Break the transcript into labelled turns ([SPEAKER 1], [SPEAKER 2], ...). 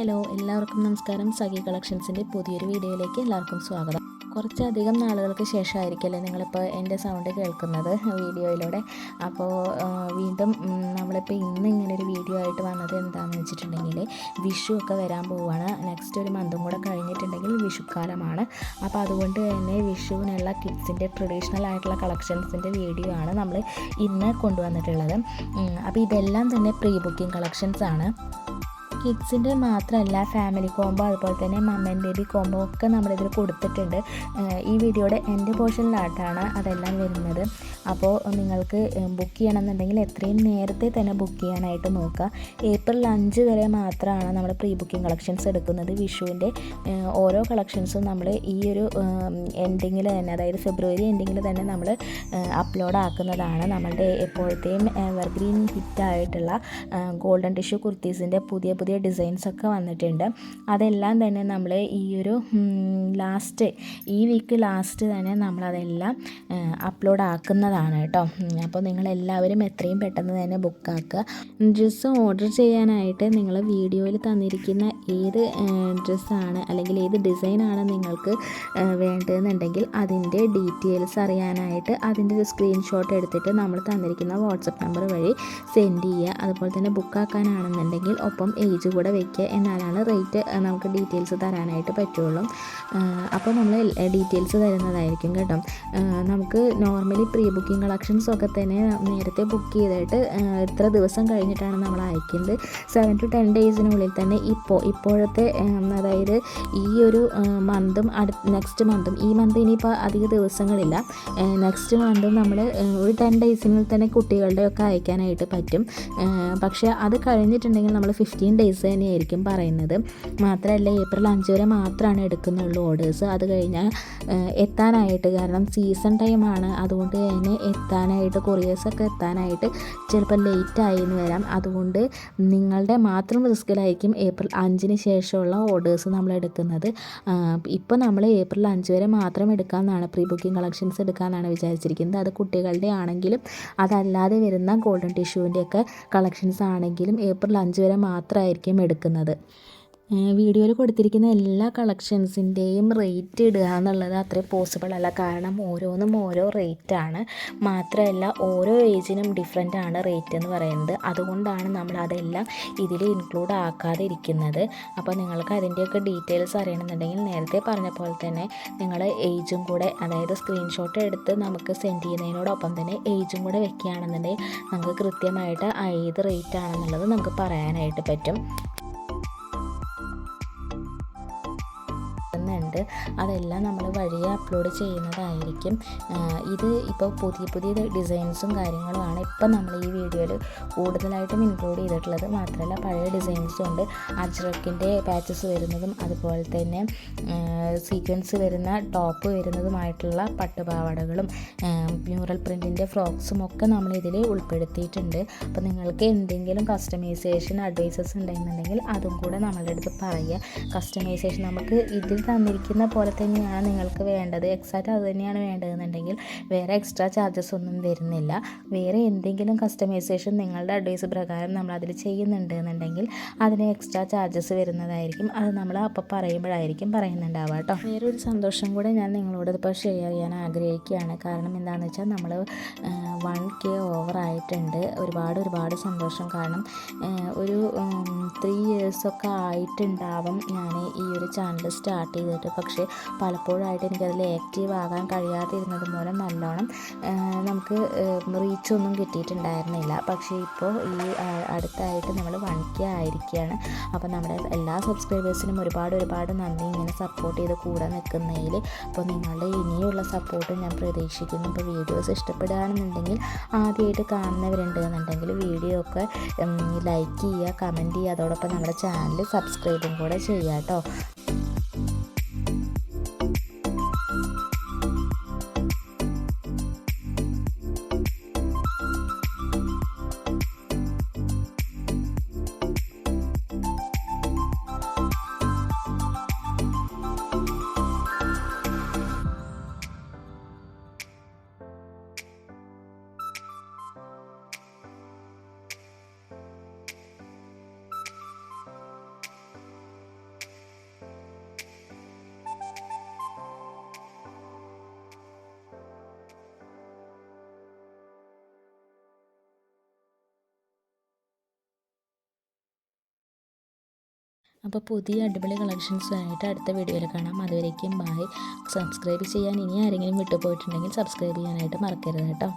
[SPEAKER 1] Hello, എല്ലാവർക്കും നമസ്കാരം. സഖി കളക്ഷൻസിൻ്റെ പുതിയൊരു വീഡിയോയിലേക്ക് എല്ലാവർക്കും സ്വാഗതം. കുറച്ചധികം നാളുകൾക്ക് ശേഷമായിരിക്കുമല്ലേ നിങ്ങളിപ്പോൾ എൻ്റെ സൗണ്ട് കേൾക്കുന്നത് വീഡിയോയിലൂടെ. അപ്പോൾ വീണ്ടും നമ്മളിപ്പോൾ ഇന്ന് ഇങ്ങനൊരു വീഡിയോ ആയിട്ട് വന്നത് എന്താണെന്ന് വെച്ചിട്ടുണ്ടെങ്കിൽ, വിഷു ഒക്കെ വരാൻ പോവുകയാണ്. നെക്സ്റ്റ് ഒരു മന്തും കൂടെ കഴിഞ്ഞിട്ടുണ്ടെങ്കിൽ വിഷുക്കാലമാണ്. അപ്പോൾ അതുകൊണ്ട് തന്നെ വിഷുവിനുള്ള കിഡ്സിൻ്റെ ട്രഡീഷണൽ ആയിട്ടുള്ള കളക്ഷൻസിൻ്റെ വീഡിയോ ആണ് നമ്മൾ ഇന്ന് കൊണ്ടുവന്നിട്ടുള്ളത്. അപ്പോൾ ഇതെല്ലാം തന്നെ പ്രീ ബുക്കിംഗ് കളക്ഷൻസ് ആണ്. കിഡ്സിൻ്റെ മാത്രമല്ല, ഫാമിലി കോംബോ അതുപോലെ തന്നെ മം ആൻഡ് ബേബി കോംബോ ഒക്കെ നമ്മളിതിൽ കൊടുത്തിട്ടുണ്ട്. ഈ വീഡിയോയുടെ എൻ്റെ പോർഷനിലായിട്ടാണ് അതെല്ലാം വരുന്നത്. അപ്പോൾ നിങ്ങൾക്ക് ബുക്ക് ചെയ്യണമെന്നുണ്ടെങ്കിൽ എത്രയും നേരത്തെ തന്നെ ബുക്ക് ചെയ്യാനായിട്ട് നോക്കുക. ഏപ്രിൽ 5 വരെ മാത്രമാണ് നമ്മൾ പ്രീ ബുക്കിംഗ് കളക്ഷൻസ് എടുക്കുന്നത്. വിഷുവിൻ്റെ ഓരോ കളക്ഷൻസും നമ്മൾ ഈ ഒരു എൻഡിങ്ങിൽ തന്നെ, അതായത് ഫെബ്രുവരി എൻഡിങ്ങിൽ തന്നെ നമ്മൾ അപ്ലോഡ് ആക്കുന്നതാണ്. നമ്മളുടെ എപ്പോഴത്തെയും എവർഗ്രീൻ ഹിറ്റായിട്ടുള്ള ഗോൾഡൻ ടിഷ്യൂ കുർത്തീസിൻ്റെ പുതിയ ഡിസൈൻസൊക്കെ വന്നിട്ടുണ്ട്. അതെല്ലാം തന്നെ നമ്മൾ ഈ വീക്ക് ലാസ്റ്റ് തന്നെ നമ്മളതെല്ലാം അപ്ലോഡ് ആക്കുന്നതാണ് കേട്ടോ. അപ്പോൾ നിങ്ങളെല്ലാവരും എത്രയും പെട്ടെന്ന് തന്നെ ബുക്കാക്കുക. ഡ്രസ്സ് ഓർഡർ ചെയ്യാനായിട്ട് നിങ്ങൾ വീഡിയോയിൽ തന്നിരിക്കുന്ന ഏത് ഡ്രസ്സാണ് അല്ലെങ്കിൽ ഏത് ഡിസൈനാണ് നിങ്ങൾക്ക് വേണ്ടതെന്നുണ്ടെങ്കിൽ അതിൻ്റെ ഡീറ്റെയിൽസ് അറിയാനായിട്ട് അതിൻ്റെ ഒരു സ്ക്രീൻഷോട്ട് എടുത്തിട്ട് നമ്മൾ തന്നിരിക്കുന്ന വാട്സപ്പ് നമ്പർ വഴി സെൻഡ് ചെയ്യുക. അതുപോലെ തന്നെ ബുക്കാക്കാനാണെന്നുണ്ടെങ്കിൽ ഒപ്പം ഏജ് കൂടെ വയ്ക്കുക. എന്നാലാണ് റേറ്റ് നമുക്ക് ഡീറ്റെയിൽസ് തരാനായിട്ട് പറ്റുള്ളൂ. അപ്പോൾ നമ്മൾ ഡീറ്റെയിൽസ് തരുന്നതായിരിക്കും കേട്ടോ. നമുക്ക് നോർമലി പ്രീ ബുക്കിംഗ് കളക്ഷൻസൊക്കെ തന്നെ നേരത്തെ ബുക്ക് ചെയ്തിട്ട് ഇത്ര ദിവസം കഴിഞ്ഞിട്ടാണ് നമ്മൾ അയക്കുന്നത്. 7 to 10 ഡേയ്സിനുള്ളിൽ തന്നെ ഇപ്പോഴത്തെ അതായത് ഈ ഒരു മന്തും നെക്സ്റ്റ് മന്തും, ഈ മന്ത് ഇനിയിപ്പോൾ അധിക ദിവസങ്ങളില്ല, നെക്സ്റ്റ് മന്തും നമ്മൾ ഒരു 10 ഡേയ്സിനുള്ളിൽ തന്നെ കുട്ടികളുടെയൊക്കെ അയക്കാനായിട്ട് പറ്റും. പക്ഷേ അത് കഴിഞ്ഞിട്ടുണ്ടെങ്കിൽ നമ്മൾ 15 ഡേയ്സ് തന്നെയായിരിക്കും പറയുന്നത്. മാത്രമല്ല, ഏപ്രിൽ 5 വരെ മാത്രമാണ് എടുക്കുന്നുള്ളൂ ഓർഡേഴ്സ്. അത് കഴിഞ്ഞാൽ എത്താനായിട്ട്, കാരണം സീസൺ ടൈമാണ്, അതുകൊണ്ട് തന്നെ എത്താനായിട്ട് കൊറിയേഴ്സൊക്കെ എത്താനായിട്ട് ചിലപ്പോൾ ലേറ്റായി എന്ന് വരാം. അതുകൊണ്ട് നിങ്ങളുടെ മാത്രം റിസ്കിലായിരിക്കും ഏപ്രിൽ 5 ശേഷമുള്ള ഓർഡേഴ്സ് നമ്മൾ എടുക്കുന്നത്. ഇപ്പോൾ നമ്മൾ ഏപ്രിൽ 5 വരെ മാത്രം എടുക്കാമെന്നാണ്, പ്രീ ബുക്കിംഗ് കളക്ഷൻസ് എടുക്കാമെന്നാണ് വിചാരിച്ചിരിക്കുന്നത്. അത് കുട്ടികളുടെ ആണെങ്കിലും അതല്ലാതെ വരുന്ന ഗോൾഡൻ ടിഷ്യൂവിൻ്റെയൊക്കെ കളക്ഷൻസ് ആണെങ്കിലും ഏപ്രിൽ 5 വരെ മാത്രമായിരിക്കും എടുക്കുന്നത്. വീഡിയോയിൽ കൊടുത്തിരിക്കുന്ന എല്ലാ കളക്ഷൻസിൻ്റെയും റേറ്റ് ഇടുക എന്നുള്ളത് അത്രയും പോസിബിൾ അല്ല. കാരണം ഓരോന്നും ഓരോ റേറ്റാണ്. മാത്രമല്ല, ഓരോ ഏജിനും ഡിഫറെൻ്റ് ആണ് റേറ്റ് എന്ന് പറയുന്നത്. അതുകൊണ്ടാണ് നമ്മൾ അതെല്ലാം ഇതിൽ ഇൻക്ലൂഡ് ആക്കാതെ ഇരിക്കുന്നത്. അപ്പോൾ നിങ്ങൾക്ക് അതിൻ്റെയൊക്കെ ഡീറ്റെയിൽസ് അറിയണമെന്നുണ്ടെങ്കിൽ നേരത്തെ പറഞ്ഞ പോലെ തന്നെ നിങ്ങൾ ഏജും കൂടെ, അതായത് സ്ക്രീൻഷോട്ട് എടുത്ത് നമുക്ക് സെൻഡ് ചെയ്യുന്നതിനോടൊപ്പം തന്നെ ഏജും കൂടെ വെക്കുകയാണെന്നുണ്ടെങ്കിൽ നമുക്ക് കൃത്യമായിട്ട് ഏത് റേറ്റ് ആണെന്നുള്ളത് നമുക്ക് പറയാനായിട്ട് പറ്റും. ണ്ട് അതെല്ലാം നമ്മൾ വഴിയെ അപ്ലോഡ് ചെയ്യുന്നതായിരിക്കും. ഇത് ഇപ്പോൾ പുതിയ ഡിസൈൻസും കാര്യങ്ങളുമാണ് ഇപ്പം നമ്മൾ ഈ വീഡിയോയിൽ കൂടുതലായിട്ടും ഇൻക്ലൂഡ് ചെയ്തിട്ടുള്ളത്. മാത്രമല്ല, പഴയ ഡിസൈൻസും ഉണ്ട്. അജ്രക്കിൻ്റെ പാച്ചസ് വരുന്നതും അതുപോലെ തന്നെ സീക്വൻസ് വരുന്ന ടോപ്പ് വരുന്നതുമായിട്ടുള്ള പട്ടുപാവാടകളും മ്യൂറൽ പ്രിൻറ്റിൻ്റെ ഫ്രോക്സും ഒക്കെ നമ്മളിതിൽ ഉൾപ്പെടുത്തിയിട്ടുണ്ട്. അപ്പോൾ നിങ്ങൾക്ക് എന്തെങ്കിലും കസ്റ്റമൈസേഷൻ അഡ്വൈസസ് ഉണ്ടെന്നുണ്ടെങ്കിൽ അതും കൂടെ നമ്മളുടെ അടുത്ത് പറയുക. കസ്റ്റമൈസേഷൻ നമുക്ക് ഇതിൽ തന്നിരിക്കുന്ന പോലെ തന്നെയാണ് നിങ്ങൾക്ക് വേണ്ടത്, എക്സാക്റ്റ് അത് തന്നെയാണ് വേണ്ടതെന്നുണ്ടെങ്കിൽ വേറെ എക്സ്ട്രാ ചാർജസ് ഒന്നും വരുന്നില്ല. വേറെ എന്തെങ്കിലും കസ്റ്റമൈസേഷൻ നിങ്ങളുടെ അഡ്വൈസ് പ്രകാരം നമ്മൾ അതിൽ ചെയ്യുന്നുണ്ട് എന്നുണ്ടെങ്കിൽ അതിന് എക്സ്ട്രാ ചാർജസ് വരുന്നതായിരിക്കും. അത് നമ്മൾ അപ്പോൾ പറയുമ്പോഴായിരിക്കും പറയുന്നുണ്ടാവുക കേട്ടോ. വേറൊരു സന്തോഷം കൂടെ ഞാൻ നിങ്ങളോട് ഇപ്പോൾ ഷെയർ ചെയ്യാൻ ആഗ്രഹിക്കുകയാണ്. കാരണം എന്താണെന്ന് വെച്ചാൽ നമ്മൾ 1K ഓവറായിട്ടുണ്ട്. ഒരുപാട് സന്തോഷം. കാരണം ഒരു 3 ഇയേഴ്സൊക്കെ ആയിട്ടുണ്ടാവും ഞാൻ ഈ ഒരു ചാനൽ സ്റ്റാർട്ട് ചെയ്തിട്ട്. പക്ഷേ പലപ്പോഴായിട്ട് എനിക്കതിൽ ആക്റ്റീവ് ആകാൻ കഴിയാതിരുന്നത് മൂലം നല്ലോണം നമുക്ക് റീച്ചൊന്നും കിട്ടിയിട്ടുണ്ടായിരുന്നില്ല. പക്ഷേ ഇപ്പോൾ ഈ അടുത്തായിട്ട് നമ്മൾ 1K ആയിരിക്കുകയാണ്. അപ്പോൾ നമ്മുടെ എല്ലാ സബ്സ്ക്രൈബേഴ്സിനും ഒരുപാട് നന്ദി, ഇങ്ങനെ സപ്പോർട്ട് ചെയ്ത് കൂടെ നിൽക്കുന്നതിൽ. അപ്പോൾ നിങ്ങളുടെ ഇനിയുള്ള സപ്പോർട്ട് ഞാൻ പ്രതീക്ഷിക്കുന്നു. ഇപ്പോൾ വീഡിയോസ് ഇഷ്ടപ്പെടുകയാണെന്നുണ്ടെങ്കിൽ, ആദ്യമായിട്ട് കാണുന്നവരുണ്ട് എന്നുണ്ടെങ്കിൽ വീഡിയോ ഒക്കെ ലൈക്ക് ചെയ്യുക, കമൻറ്റ് ചെയ്യുക, അതോടൊപ്പം നമ്മുടെ ചാനൽ സബ്സ്ക്രൈബും കൂടെ ചെയ്യുക കേട്ടോ. അപ്പോൾ പുതിയ അടിപൊളി കളക്ഷൻസുമായിട്ട് അടുത്ത വീഡിയോയിൽ കാണാം. അതുവരേക്കും ബായ്. സബ്സ്ക്രൈബ് ചെയ്യാൻ ഇനി ആരെങ്കിലും വിട്ടുപോയിട്ടുണ്ടെങ്കിൽ സബ്സ്ക്രൈബ് ചെയ്യാനായിട്ട് മറക്കരുത് കേട്ടോ.